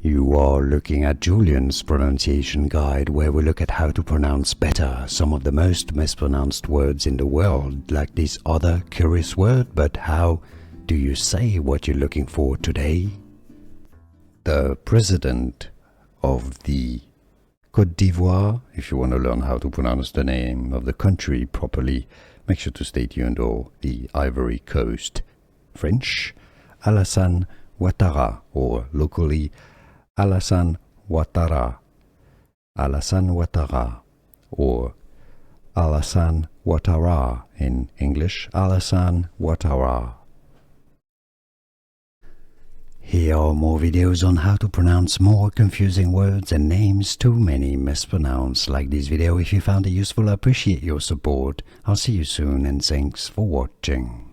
You are looking at Julian's pronunciation guide, where we look at how to pronounce better some of the most mispronounced words in the world, like this other curious word. But how do you say what you're looking for today? The president of the Côte d'Ivoire, if you want to learn how to pronounce the name of the country properly, make sure to stay tuned, or the Ivory Coast. French, Alassane Ouatara, or locally Alassane Ouatara, Alassane Ouatara, or Alassane Ouatara in English, Alassane Ouatara. Here are more videos on how to pronounce more confusing words and names too many mispronounced. Like this video if you found it useful. I appreciate your support. I'll see you soon, and thanks for watching.